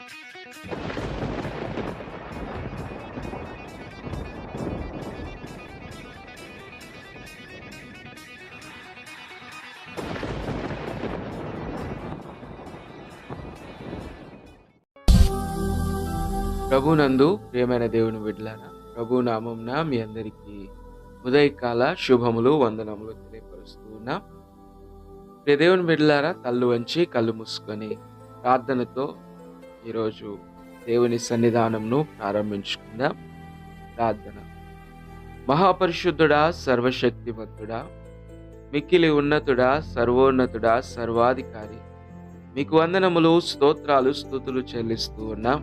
ప్రభునందు ప్రియమైన దేవుని బిడ్డలారా, ప్రభు నామమున మీ అందరికీ ఉదయకాల శుభములు వందనములు తెలియపరుస్తూ ఉన్నాం. ప్రియ దేవుని బిడ్డలారా, కళ్ళు వంచి కళ్ళు మూసుకొని ప్రార్థనతో ఈరోజు దేవుని సన్నిధానంను ప్రారంభించుకుందాం. ప్రార్థన. మహాపరిశుద్ధుడా, సర్వశక్తిమంతుడా, మిక్కిలి ఉన్నతుడా, సర్వోన్నతుడా, సర్వాధికారి, మీకు వందనములు, స్తోత్రాలు, స్తుతులు చెల్లిస్తూ ఉన్నాం.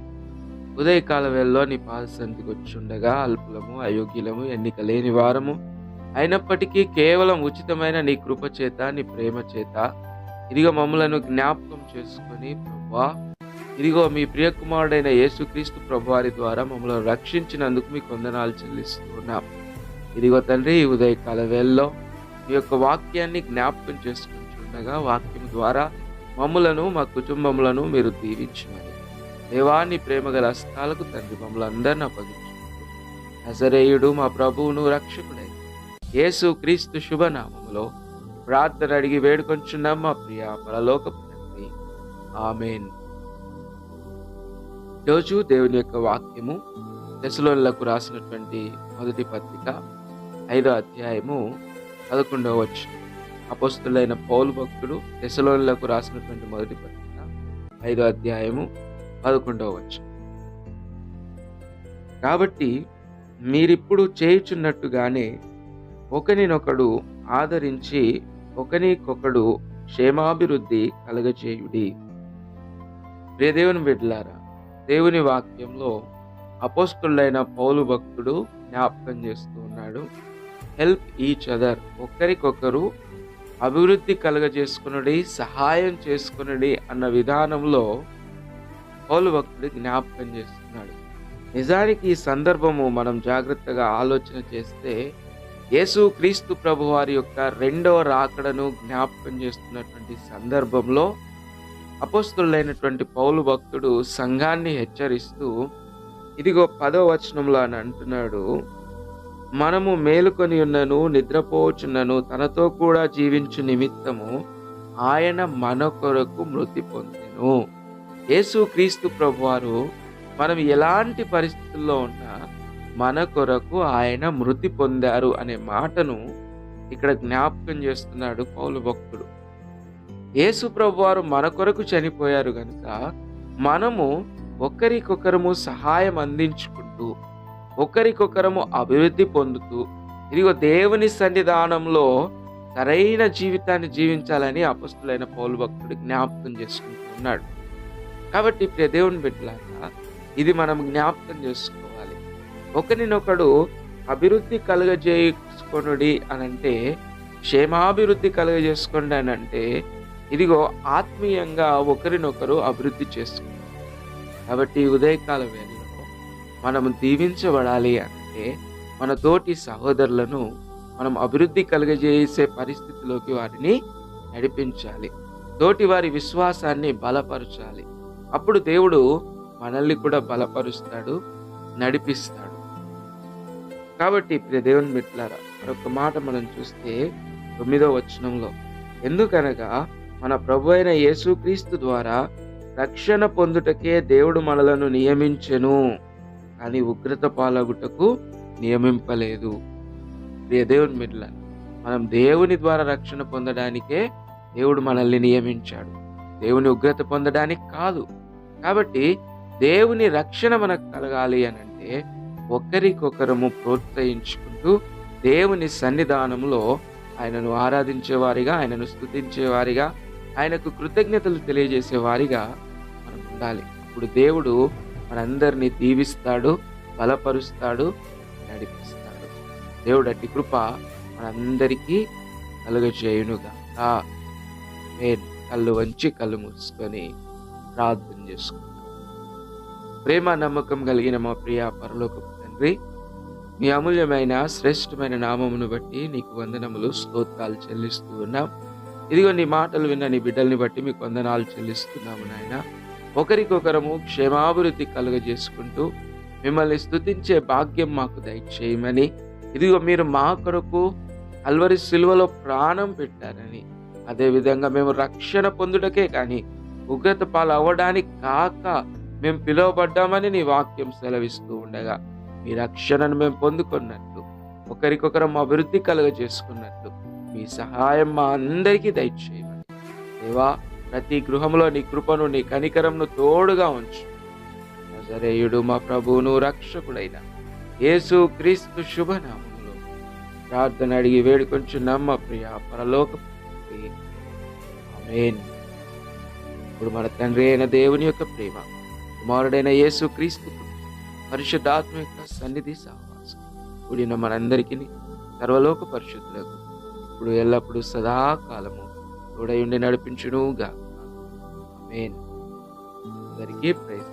ఉదయకాల వేళలో నీ పాద సన్నిధికి వచ్చుండగా అల్పులము, అయోగ్యులము, ఎన్నిక లేని వారము అయినప్పటికీ కేవలం ఉచితమైన నీ కృప చేత, నీ ప్రేమ చేత ఇదిగో మమ్మలను జ్ఞాపకం చేసుకొని ప్రభువా, ఇదిగో మీ ప్రియకుమారుడైన యేసుక్రీస్తు ప్రభువారి ద్వారా మమ్మల్ని రక్షించినందుకు మీకు వందనాలు చెల్లిస్తూ ఉన్నాం. ఇదిగో తండ్రి, ఈ ఉదయకాల వేళలో మీ యొక్క వాక్యాన్ని జ్ఞాపకం చేసుకుంటుండగా వాక్యం ద్వారా మమ్ములను, మా కుటుంబములను మీరు దీవించమని దేవాన్ని ప్రేమగల హస్తాలకు తండ్రి మమ్మల్ని అందరిని అప్పగించుకుంటూ నజరేయుడు మా ప్రభువును రక్షకుడై యేసు క్రీస్తు శుభనామములో ప్రార్థన అడిగి వేడుకొంచున్నాం మా ప్రియ పరలోకపు తండ్రి, ఆమేన్. ఈరోజు దేవుని యొక్క వాక్యము తెస్సలోనిలకు రాసినటువంటి మొదటి పత్రిక 5వ అధ్యాయము 11వ వచనం. అపోస్తలుడైన పౌలు భక్తుడు తెస్సలోనిలకు రాసినటువంటి మొదటి పత్రిక 5వ అధ్యాయము 11వ వచనం. కాబట్టి మీరిప్పుడు చేయుచున్నట్టుగానే ఒకనినొకడు ఆదరించి ఒకనికొకడు క్షేమాభివృద్ధి కలగజేయుడి. ప్రియదేవుని బిడ్డలారా, దేవుని వాక్యంలో అపోస్తలుడైన పౌలు భక్తుడు జ్ఞాపకం చేస్తూ ఉన్నాడు. హెల్ప్ ఈచ్ అదర్, ఒకరికొకరు అభివృద్ధి కలగజేసుకునుడి, సహాయం చేసుకునుడి అన్న విధానంలో పౌలు భక్తుడు జ్ఞాపకం చేస్తున్నాడు. నిజానికి ఈ సందర్భము మనం జాగ్రత్తగా ఆలోచన చేస్తే యేసు క్రీస్తు ప్రభు వారి యొక్క రెండవ రాకడను జ్ఞాపకం చేస్తున్నటువంటి సందర్భంలో అపోస్తలుడైనటువంటి పౌలు భక్తుడు సంఘాన్ని హెచ్చరిస్తూ ఇదిగో 10వ వచనంలో అని అంటున్నాడు, మనము మేలుకొని ఉన్నను నిద్రపోచున్నను తనతో కూడా జీవించు నిమిత్తము ఆయన మన కొరకు మృతి పొందెను. యేసు క్రీస్తు ప్రభువారు మనం ఎలాంటి పరిస్థితుల్లో ఉన్నా మన కొరకు ఆయన మృతి పొందారు అనే మాటను ఇక్కడ జ్ఞాపకం చేస్తున్నాడు పౌలు భక్తుడు. యేసు ప్రభువారు మన కొరకు చనిపోయారు గనుక మనము ఒకరికొకరము సహాయం అందించుకుంటూ ఒకరికొకరము అభివృద్ధి పొందుతూ ఇదిగో దేవుని సన్నిధానంలో సరైన జీవితాన్ని జీవించాలని అపోస్తలుడైన పౌలు భక్తుడు జ్ఞాపకం చేసుకుంటూ ఉన్నాడు. కాబట్టి ప్రియ దేవుని బిడ్డలారా, ఇది మనం జ్ఞాపకం చేసుకోవాలి. ఒకరినొకడు అభివృద్ధి కలుగజేసుకొనుడి అనంటే, క్షేమాభివృద్ధి కలుగజేసుకోండి అని అంటే ఇదిగో ఆత్మీయంగా ఒకరినొకరు అభివృద్ధి చేసుకోండి. కాబట్టి ఉదయకాల వేళలో మనము దీవించబడాలి అంటే మన తోటి సహోదరులను మనం అభివృద్ధి కలుగజేసే పరిస్థితిలోకి వారిని నడిపించాలి. తోటి వారి విశ్వాసాన్ని బలపరచాలి. అప్పుడు దేవుడు మనల్ని కూడా బలపరుస్తాడు, నడిపిస్తాడు. కాబట్టి ప్రియ దేవుని బిడ్డలారా, మరొక మాట మనం చూస్తే 9వ వచనంలో, ఎందుకనగా మన ప్రభు అయిన యేసుక్రీస్తు ద్వారా రక్షణ పొందుటకే దేవుడు మనలను నియమించెను, కానీ ఉగ్రత పాలగుటకు నియమింపలేదు. ప్రియ దేవుని బిడ్డలారా, మనం దేవుని ద్వారా రక్షణ పొందడానికే దేవుడు మనల్ని నియమించాడు, దేవుని ఉగ్రత పొందడానికి కాదు. కాబట్టి దేవుని రక్షణ మనకు కలగాలి అని అంటే ఒకరికొకరము ప్రోత్సహించుకుంటూ దేవుని సన్నిధానంలో ఆయనను ఆరాధించేవారిగా, ఆయనను స్తుతించేవారిగా, ఆయనకు కృతజ్ఞతలు తెలియజేసేవారిగా మనం ఉండాలి. ఇప్పుడు దేవుడు మనందరినీ దీవిస్తాడు, బలపరుస్తాడు, నడిపిస్తాడు. దేవుడు అట్టి కృప మనందరికీ కలుగజేయునుగా. కళ్ళు వంచి కళ్ళు మూసుకొని ప్రార్థన చేసుకుంటాం. ప్రేమ నమ్మకం కలిగిన మా ప్రియ పరలోకపు తండ్రి, మీ అమూల్యమైన శ్రేష్టమైన నామమును బట్టి నీకు వందనములు, స్తోత్రాలు చెల్లిస్తూ ఉన్నాం. ఇదిగో నీ మాటలు విన్న నీ బిడ్డల్ని బట్టి మీకు వందనాలు చెల్లిస్తున్నాము నాయన. ఒకరికొకరము క్షేమాభివృద్ధి కలుగజేసుకుంటూ మిమ్మల్ని స్తుతించే భాగ్యం మాకు దయచేయమని, ఇదిగో మీరు మా కొరకు కల్వరి సిలువలో ప్రాణం పెట్టారని, అదేవిధంగా మేము రక్షణ పొందుటకే కానీ ఉగ్రత పాలు అవ్వడానికి కాక మేము పిలువబడ్డామని నీ వాక్యం సెలవిస్తూ ఉండగా, మీ రక్షణను మేము పొందుకున్నట్లు, ఒకరికొకరం అభివృద్ధి కలుగజేసుకున్నట్లు మీ సహాయం మా అందరికీ దయచేయమని దేవా, ప్రతి గృహంలో నీ కృపను నీ కనికరంను తోడుగా ఉంచు. నజరేయుడు మా ప్రభువును రక్షకుడైన యేసు క్రీస్తు శుభనామములో ప్రార్థన అడిగి వేడుకొంచున్నాం మా ప్రియ పరలోక తండ్రి. ఆమేన్. ఇప్పుడు మన తండ్రి అయిన దేవుని యొక్క ప్రేమ, కుమారుడైన యేసు క్రీస్తు పరిశుద్ధాత్మ యొక్క సన్నిధి సహవాసం కూడిన మనందరికీ సర్వలోక పరిశుద్ధులకు ఇప్పుడు ఎల్లప్పుడూ సదాకాలము తోడయుండి నడిపించునుగా. ఆమేన్. అందరికీ ప్రైజ్.